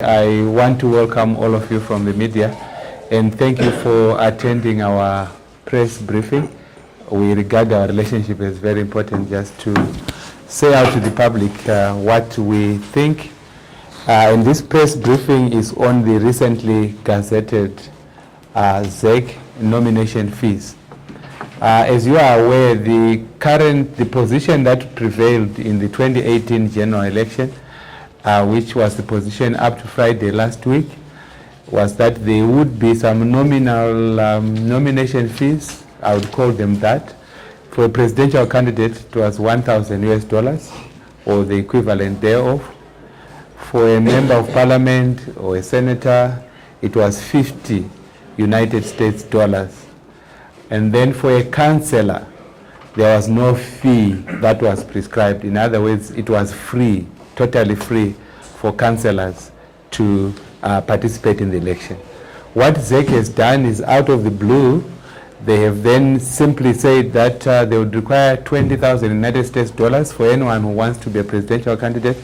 I want to welcome all of you from the media and thank you for attending our press briefing. We regard our relationship as very important just to say out to the public what we think. And this press briefing is on the recently gazetted ZEC nomination fees. As you are aware, the position that prevailed in the 2018 general election, which was the position up to Friday last week, was that there would be some nominal nomination fees, I would call them that. For a presidential candidate, it was $1,000 or the equivalent thereof. For a member of parliament or a senator, it was 50 United States dollars. And then for a councillor, there was no fee that was prescribed. In other words, it was free, totally free for councillors to participate in the election. What ZEC has done is, out of the blue, they have then simply said that they would require 20,000 United States dollars for anyone who wants to be a presidential candidate,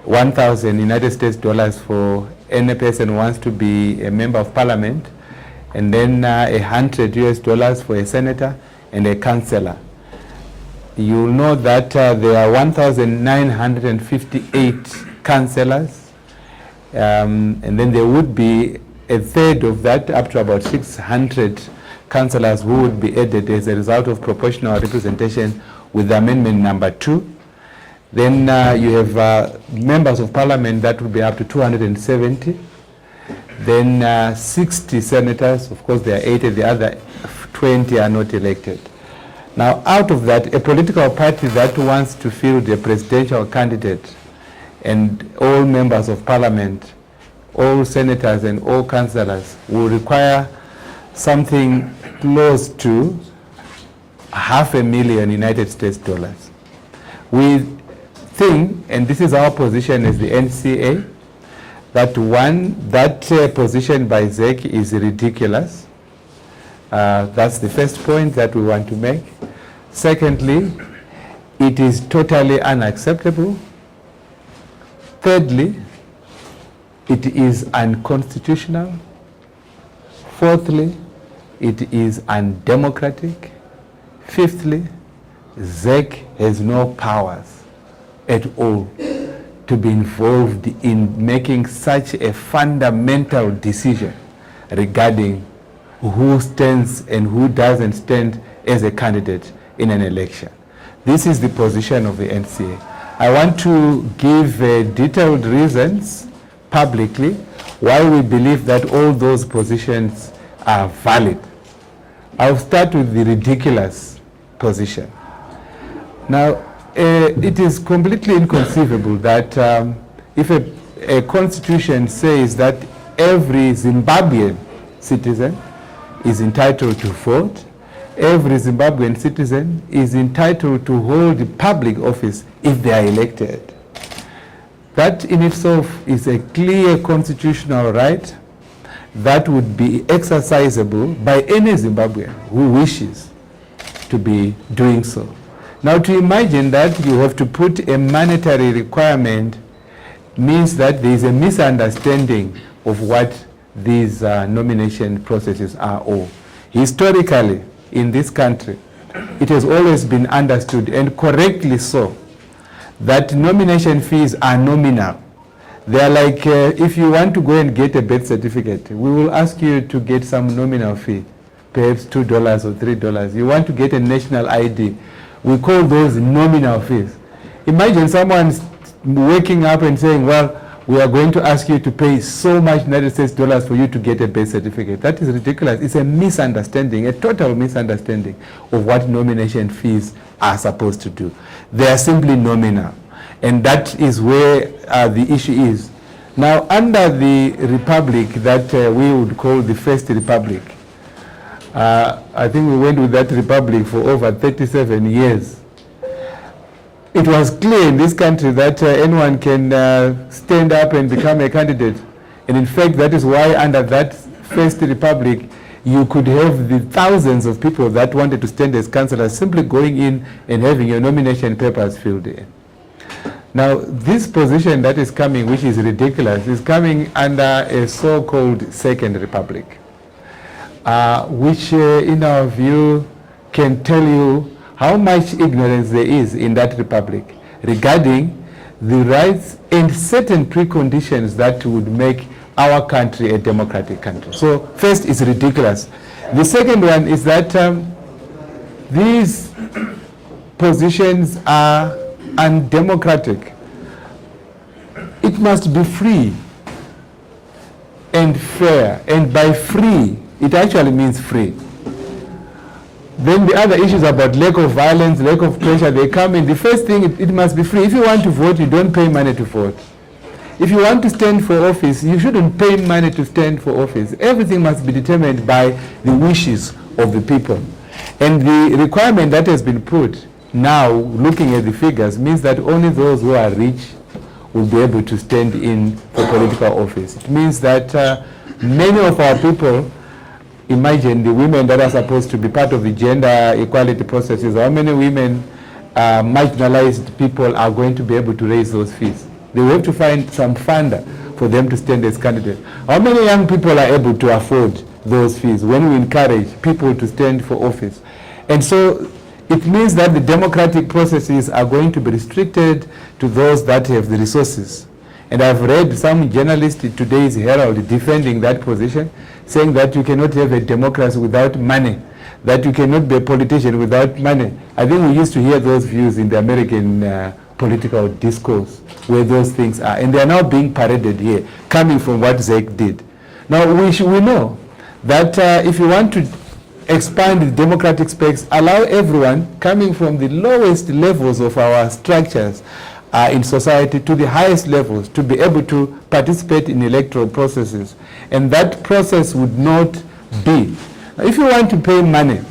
1,000 United States dollars for any person who wants to be a member of parliament, and then $100 for a senator and a councillor. You'll know that there are 1,958 councillors, and then there would be a third of that, up to about 600 councillors who would be added as a result of proportional representation with amendment number 2. Then you have members of parliament, that would be up to 270. Then 60 senators, of course there are 80, the other 20 are not elected. Now out of that, a political party that wants to field a presidential candidate, and all members of parliament, all senators and all councillors will require something close to $500,000 United States dollars. We think, and this is our position as the NCA, that position by ZEC is ridiculous. That's the first point that we want to make. Secondly, it is totally unacceptable. Thirdly, it is unconstitutional. Fourthly, it is undemocratic. Fifthly, ZEC has no powers at all to be involved in making such a fundamental decision regarding who stands and who doesn't stand as a candidate in an election. This is the position of the NCA. I want to give detailed reasons publicly why we believe that all those positions are valid. I'll start with the ridiculous position. Now, it is completely inconceivable that if a constitution says that every Zimbabwean citizen is entitled to vote, every Zimbabwean citizen is entitled to hold the public office if they are elected. That in itself is a clear constitutional right that would be exercisable by any Zimbabwean who wishes to be doing so. Now, to imagine that you have to put a monetary requirement means that there is a misunderstanding of what these nomination processes are all. Historically, in this country, it has always been understood, and correctly so, that nomination fees are nominal. They are like if you want to go and get a birth certificate, we will ask you to get some nominal fee, perhaps $2 or $3. You want to get a national ID, we call those nominal fees. Imagine someone waking up and saying, well, we are going to ask you to pay so much United States dollars for you to get a birth certificate. That is ridiculous. It's a misunderstanding, a total misunderstanding of what nomination fees are supposed to do. They are simply nominal. And that is where the issue is. Now, under the republic that we would call the First Republic, I think we went with that republic for over 37 years. It was clear in this country that anyone can stand up and become a candidate. And in fact, that is why under that First Republic, you could have the thousands of people that wanted to stand as councillors simply going in and having your nomination papers filled in. Now, this position that is coming, which is ridiculous, is coming under a so-called Second Republic, which in our view can tell you how much ignorance there is in that republic regarding the rights and certain preconditions that would make our country a democratic country. So first, it's ridiculous. The second one is that these positions are undemocratic. It must be free and fair, and by free, it actually means free. Then the other issues about lack of violence, lack of pressure, they come in. The first thing, it must be free. If you want to vote, you don't pay money to vote. If you want to stand for office, you shouldn't pay money to stand for office. Everything must be determined by the wishes of the people. And the requirement that has been put now, looking at the figures, means that only those who are rich will be able to stand in for political office. It means that many of our people, imagine the women that are supposed to be part of the gender equality processes, how many women, marginalized people, are going to be able to raise those fees? They will have to find some funder for them to stand as candidates. How many young people are able to afford those fees when we encourage people to stand for office? And so it means that the democratic processes are going to be restricted to those that have the resources. And I've read some journalists in today's Herald defending that position, saying that you cannot have a democracy without money, that you cannot be a politician without money. I think we used to hear those views in the American political discourse, where those things are. And they are now being paraded here, coming from what ZEC did. Now, we know that if you want to expand the democratic space, allow everyone coming from the lowest levels of our structures in society to the highest levels to be able to participate in electoral processes. And that process would not be. If you want to pay money,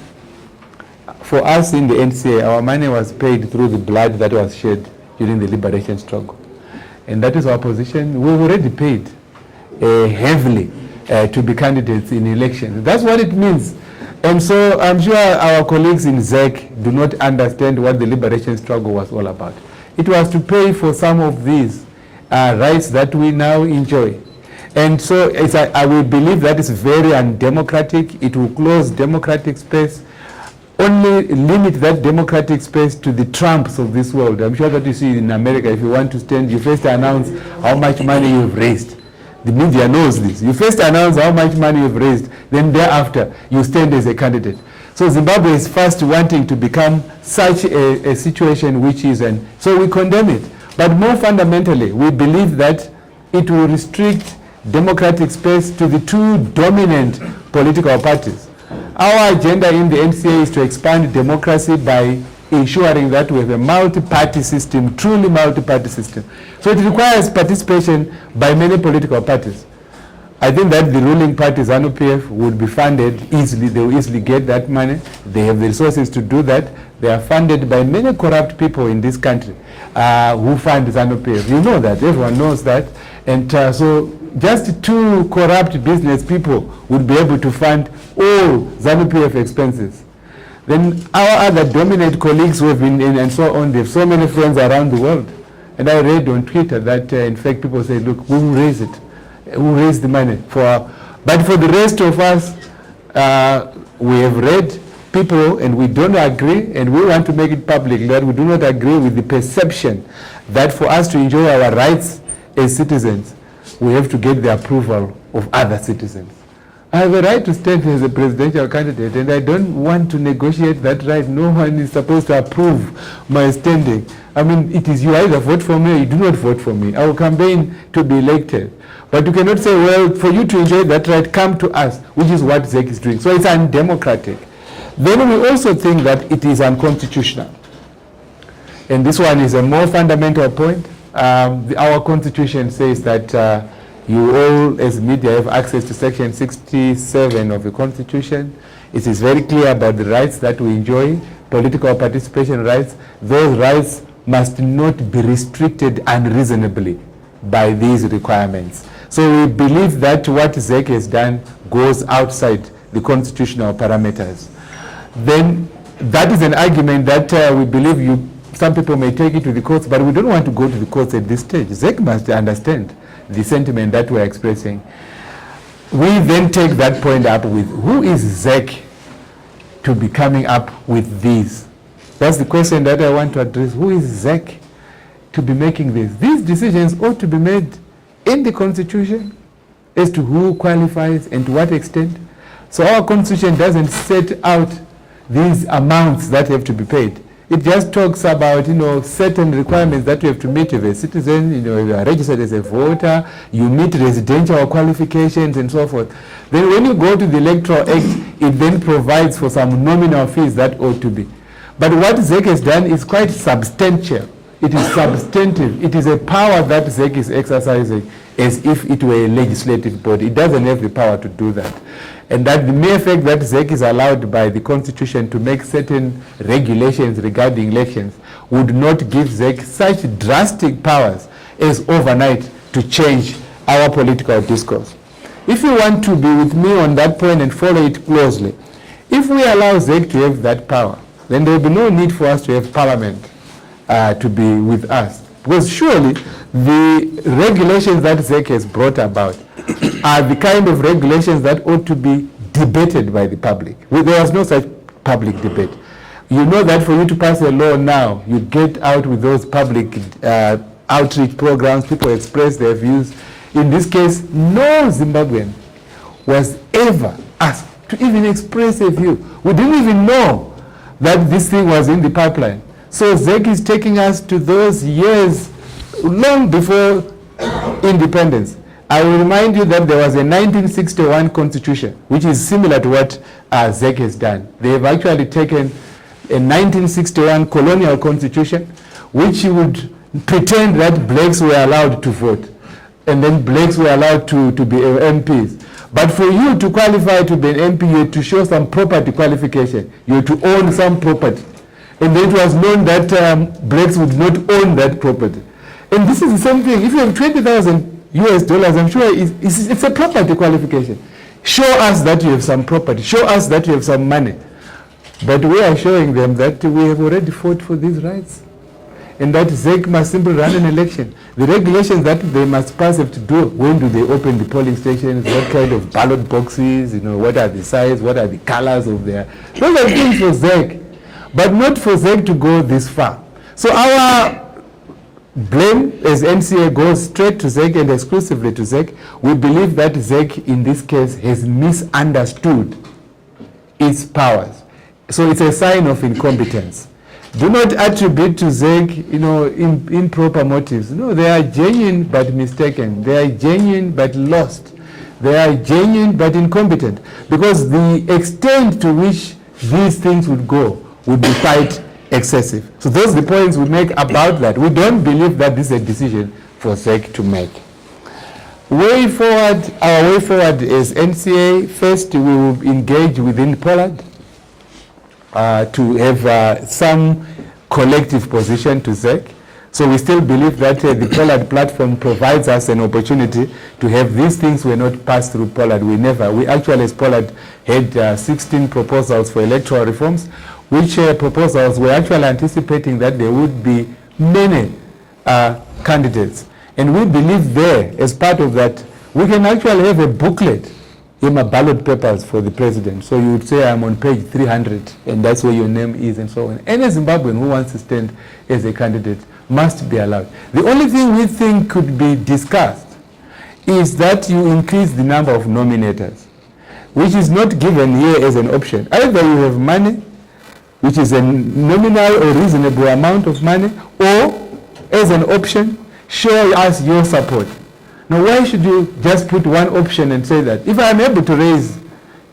for us in the NCA, our money was paid through the blood that was shed during the liberation struggle. And that is our position. We've already paid heavily to be candidates in elections. That's what it means. And so I'm sure our colleagues in ZEC do not understand what the liberation struggle was all about. It was to pay for some of these rights that we now enjoy. And so I will believe that is very undemocratic. It will close democratic space, only limit that democratic space to the Trumps of this world. I'm sure that you see in America, if you want to stand, you first announce how much money you've raised. The media knows this. You first announce how much money you've raised, then thereafter you stand as a candidate. So Zimbabwe is first wanting to become such a situation which is, and so we condemn it. But more fundamentally, we believe that it will restrict democratic space to the two dominant political parties. Our agenda in the NCA is to expand democracy by ensuring that we have a multi-party system, truly multi-party system. So it requires participation by many political parties. I think that the ruling party, ZANU-PF, would be funded easily. They will easily get that money. They have the resources to do that. They are funded by many corrupt people in this country who fund ZANU-PF. You know that. Everyone knows that. And so just two corrupt business people would be able to fund all ZANU-PF expenses. Then our other dominant colleagues who have been in and so on, they have so many friends around the world. And I read on Twitter that in fact people say, look, we will raise it. We will raise the money. But for the rest of us, we have read people and we don't agree, and we want to make it public that we do not agree with the perception that for us to enjoy our rights as citizens, we have to get the approval of other citizens. I have a right to stand as a presidential candidate, and I don't want to negotiate that right. No one is supposed to approve my standing. I mean, it is you either vote for me or you do not vote for me. I will campaign to be elected. But you cannot say, well, for you to enjoy that right, come to us, which is what ZEC is doing. So it's undemocratic. Then we also think that it is unconstitutional. And this one is a more fundamental point. Our constitution says that you all as media have access to section 67 of the constitution. It is very clear about the rights that we enjoy, political participation rights. Those rights must not be restricted unreasonably by these requirements. So we believe that what ZEC has done goes outside the constitutional parameters. Then that is an argument that we believe some people may take it to the courts, but we don't want to go to the courts at this stage. ZEC must understand the sentiment that we're expressing. We then take that point up with who is ZEC to be coming up with these? That's the question that I want to address. Who is ZEC to be making this? These decisions ought to be made in the Constitution as to who qualifies and to what extent. So our Constitution doesn't set out these amounts that have to be paid. It just talks about, certain requirements that you have to meet as a citizen, you are registered as a voter, you meet residential qualifications and so forth. Then when you go to the Electoral Act, it then provides for some nominal fees that ought to be. But what ZEC has done is quite substantial. It is substantive. It is a power that ZEC is exercising as if it were a legislative body. It doesn't have the power to do that. And that the mere fact that ZEC is allowed by the Constitution to make certain regulations regarding elections would not give ZEC such drastic powers as overnight to change our political discourse. If you want to be with me on that point and follow it closely, if we allow ZEC to have that power, then there will be no need for us to have Parliament to be with us. Because surely the regulations that ZEC has brought about are the kind of regulations that ought to be debated by the public. There was no such public debate. You know that for you to pass a law now, you get out with those public outreach programs, people express their views. In this case, no Zimbabwean was ever asked to even express a view. We didn't even know that this thing was in the pipeline. So ZEC is taking us to those years long before independence. I will remind you that there was a 1961 constitution, which is similar to what ZEC has done. They have actually taken a 1961 colonial constitution, which would pretend that blacks were allowed to vote, and then blacks were allowed to be MPs. But for you to qualify to be an MP, you had to show some property qualification. You had to own some property. And it was known that blacks would not own that property. And this is the same thing. If you have $20,000 US, I'm sure it's a property qualification. Show us that you have some property. Show us that you have some money. But we are showing them that we have already fought for these rights. And that ZEC must simply run an election. The regulations that they must pass have to do, when do they open the polling stations, what kind of ballot boxes, what are the size, what are the colors of their... Those are things for ZEC, but not for ZEC to go this far. So our blame as NCA goes straight to ZEC and exclusively to ZEC. We believe that ZEC in this case has misunderstood its powers. So it's a sign of incompetence. Do not attribute to ZEC, improper motives. No, they are genuine but mistaken. They are genuine but lost. They are genuine but incompetent. Because the extent to which these things would go would be quite excessive. So those are the points we make about that. We don't believe that this is a decision for ZEC to make. Way forward, our way forward is NCA. First, we will engage within Pollard to have some collective position to ZEC. So we still believe that the Pollard platform provides us an opportunity to have these things were not passed through Pollard. We actually, as Pollard, had 16 proposals for electoral reforms, which proposals were actually anticipating that there would be many candidates. And we believe there, as part of that, we can actually have a booklet in my ballot papers for the president. So you would say, I'm on page 300, and that's where your name is, and so on. Any Zimbabwean who wants to stand as a candidate must be allowed. The only thing we think could be discussed is that you increase the number of nominators, which is not given here as an option. Either you have money, which is a nominal or reasonable amount of money, or as an option, show us your support. Now, why should you just put one option and say that? If I'm able to raise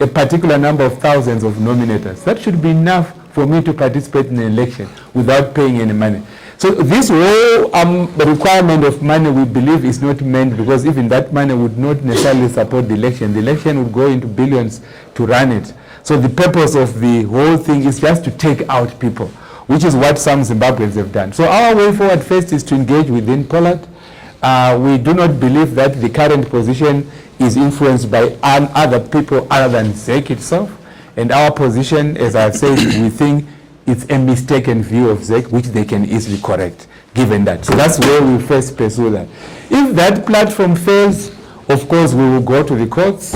a particular number of thousands of nominators, that should be enough for me to participate in an election without paying any money. So this whole requirement of money, we believe, is not meant, because even that money would not necessarily support the election. The election would go into billions to run it. So the purpose of the whole thing is just to take out people, which is what some Zimbabweans have done. So our way forward first is to engage within Pollard. We do not believe that the current position is influenced by other people other than ZEC itself. And our position, as I've said, we think it's a mistaken view of ZEC, which they can easily correct, given that. So that's where we first pursue that. If that platform fails, of course, we will go to the courts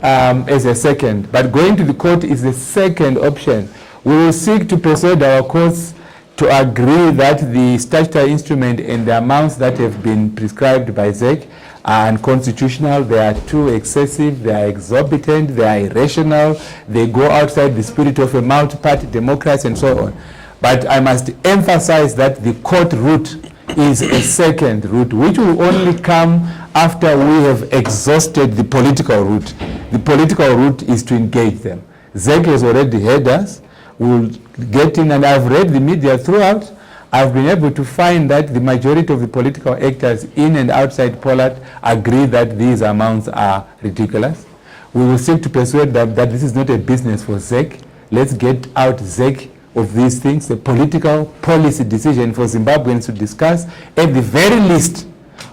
as a second. But going to the court is the second option. We will seek to persuade our courts to agree that the statutory instrument and the amounts that have been prescribed by ZEC are unconstitutional, they are too excessive, they are exorbitant, they are irrational, they go outside the spirit of a multi-party democracy and so on. But I must emphasize that the court route is a second route, which will only come after we have exhausted the political route. The political route is to engage them. ZEC has already heard us. We'll get in, and I've read the media throughout. I've been able to find that the majority of the political actors in and outside Poland agree that these amounts are ridiculous. We will seek to persuade them that this is not a business for ZEC. Let's get out ZEC of these things, a political policy decision for Zimbabweans to discuss. At the very least,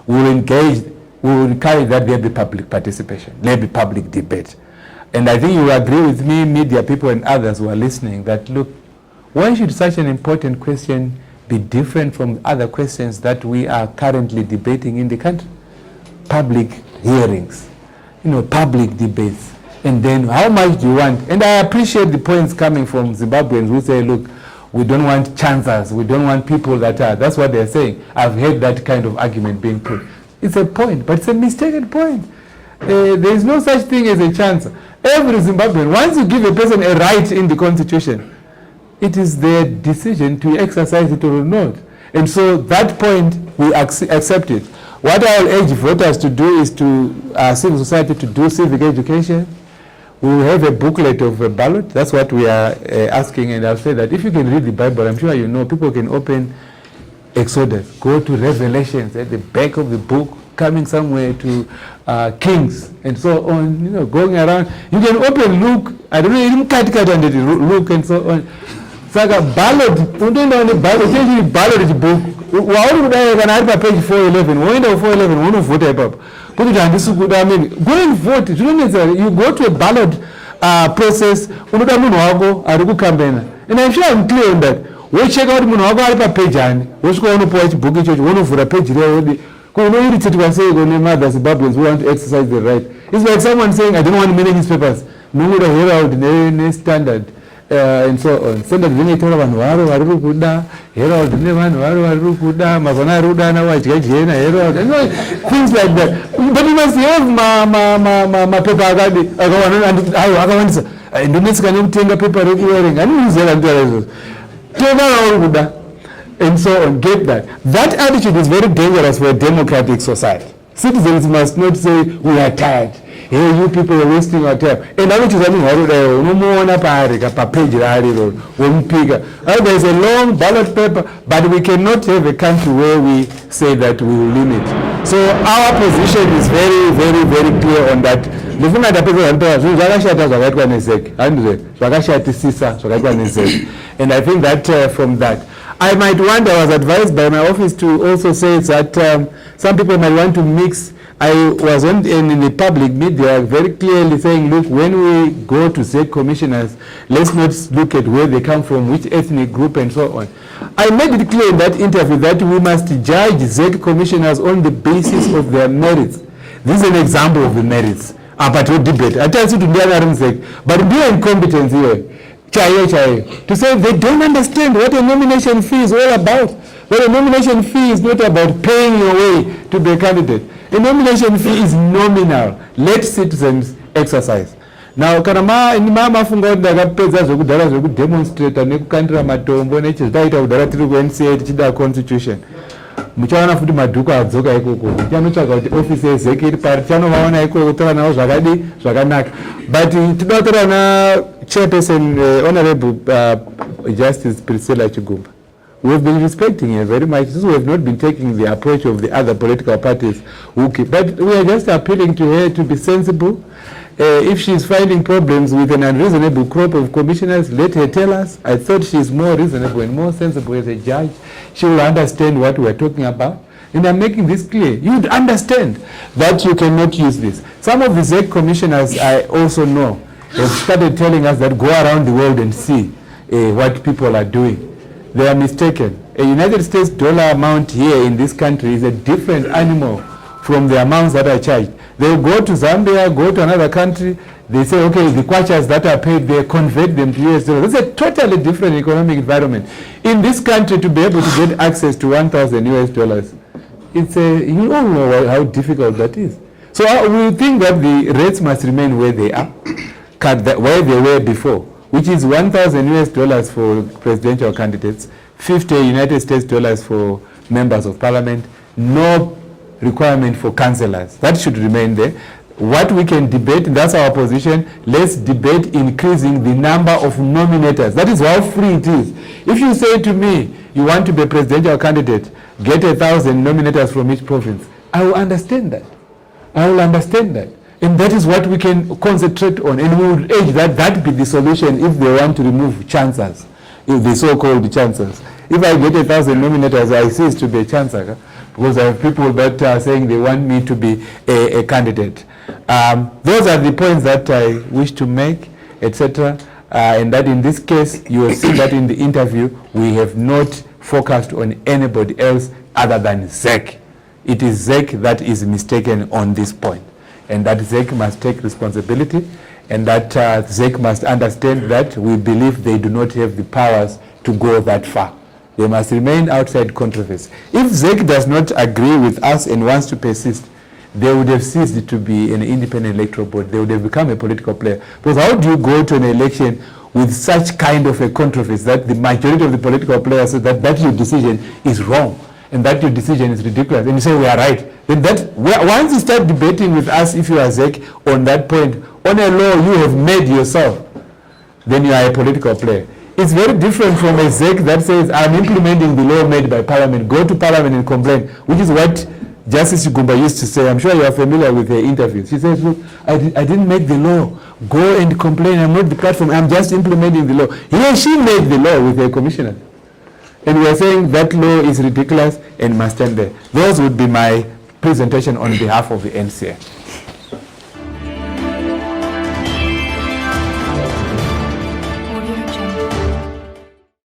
we will engage, we will encourage that there be public participation, there be public debate. And I think you will agree with me, media people and others who are listening, that look, why should such an important question be different from other questions that we are currently debating in the country? Public hearings, public debates. And then how much do you want? And I appreciate the points coming from Zimbabweans who say, look, we don't want chancers, we don't want people that are, that's what they're saying. I've heard that kind of argument being put. It's a point, but it's a mistaken point. There is no such thing as a chancer. Every Zimbabwean, once you give a person a right in the constitution, it is their decision to exercise it or not. And so that point, we accept it. What I will urge voters to do is to, civil society to do civic education. We will have a booklet of a ballot. That's what we are asking. And I'll say that if you can read the Bible, I'm sure you know, people can open Exodus, go to Revelations at the back of the book, coming somewhere to Kings and so on, going around. You can open Luke, I don't know, even cut under the Luke and so on. Saka ballot, ballot, ballot book. Wauri kudai kana ari page 411, woenda 411 unovote ipapo. Kuti handisi kuda, I mean, go and vote. You go to a ballot process, unoda munhu wako ari kukambena. And I'm sure I'm clear on that. Wocheka kuti munhu wako ari page ani, wosvika unopuwa chibhuku ichocho, wonovhura page reyo. Kunoiritated say mother Zimbabweans who want to exercise the right. It's like someone saying, I don't want many newspapers. No more Herald, no Standard, and so on. Standard vinetaura vanhu varo vari kuda, Herald ne vanhu varo vari kuda, mavana ruda na wajena Herald, and things like that. But you must have mapepa akadi akawanisa. Ndonetsika nekutenga paper rekuerenga. Anizera ndizvo. Tova vari kuda. And so on, get that. That attitude is very dangerous for a democratic society. Citizens must not say, we are tired. Hey, you people are wasting our time. And I want to say, there's a long ballot paper, but we cannot have a country where we say that we will limit. So our position is very, very, very clear on that. And I think that from that, I might wonder, I was advised by my office to also say that some people might want to mix. I was in the public media very clearly saying, look, when we go to ZEC commissioners, let's not look at where they come from, which ethnic group and so on. I made it clear in that interview that we must judge ZEC commissioners on the basis of their merits. This is an example of the merits. But we debate. I tell you to be ZEC, but be incompetence here. To say they don't understand what a nomination fee is all about. Well, a nomination fee is not about paying your way to be a candidate. A nomination fee is nominal. Let citizens exercise. Now, kana mafunga kuti ndakapedza zvekudhara zvekudemonstrata nekukandira matombo nechizvaita kudhara tiri kuNCA tichida constitution. Muchaona futi Madhuku adzoka ikoko. Tichanotsvaga kuti office yeZEC iri pari, tichanovaona ikoko tora nawo zvakadi zvakanaka. But toda kutora na chairperson Honorable Justice Priscilla Chigumba. We have been respecting her very much. We have not been taking the approach of the other political parties. But we are just appealing to her to be sensible. If she is finding problems with an unreasonable crop of commissioners, let her tell us. I thought she is more reasonable and more sensible as a judge. She will understand what we are talking about. And I'm making this clear. You would understand that you cannot use this. Some of the ZEC commissioners I also know have started telling us that go around the world and see. what people are doing. They are mistaken. A United States dollar amount here in this country is a different animal from the amounts that are charged. They will go to Zambia, go to another country, they say, okay, the kwachas that are paid, they convert them to US dollars. It's a totally different economic environment. In this country, to be able to get access to 1,000 US dollars, it's you all know how difficult that is. So we think that the rates must remain where they are, where they were before, which is 1,000 US dollars for presidential candidates, 50 United States dollars for members of parliament, no requirement for councillors. That should remain there. What we can debate, that's our position, let's debate increasing the number of nominators. That is how free it is. If you say to me, you want to be a presidential candidate, get 1,000 nominators from each province, I will understand that. I will understand that. And that is what we can concentrate on. And we would urge that that be the solution if they want to remove chancers, if the so-called chancers. If I get 1,000 nominators, I cease to be a chancer, because I have people that are saying they want me to be a candidate. Those are the points that I wish to make, etc. And that in this case, you will see that in the interview, we have not focused on anybody else other than ZEC. It is ZEC that is mistaken on this point. And that ZEC must take responsibility, and that ZEC must understand that we believe they do not have the powers to go that far. They must remain outside controversy. If ZEC does not agree with us and wants to persist, they would have ceased to be an independent electoral board. They would have become a political player. Because how do you go to an election with such kind of a controversy that the majority of the political players say that your decision is wrong and that your decision is ridiculous, and you say we are right? Then once you start debating with us, if you are ZEC on that point, on a law you have made yourself, then you are a political player. It's very different from a ZEC that says, I'm implementing the law made by Parliament. Go to Parliament and complain, which is what Justice Gumba used to say. I'm sure you are familiar with her interviews. She says, look, I didn't make the law. Go and complain. I'm not the platform. I'm just implementing the law. Here she made the law with her commissioner. And we are saying that law is ridiculous and must stand there. Those would be my presentation on behalf of the NCA.